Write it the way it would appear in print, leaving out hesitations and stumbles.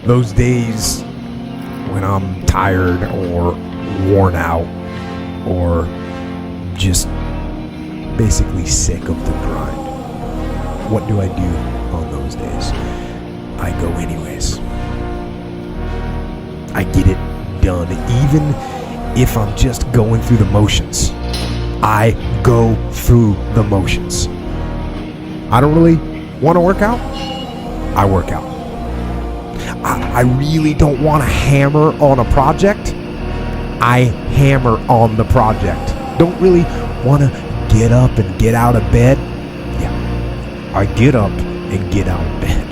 Those days when I'm tired or worn out or just basically sick of the grind, what do I do on those days? I go anyways. I get it done, even if I'm just going through the motions. I go through the motions. I don't really want to work out. I work out. I really don't want to hammer on a project. I hammer on the project. Don't really want to get up and get out of bed. Yeah, I get up and get out of bed.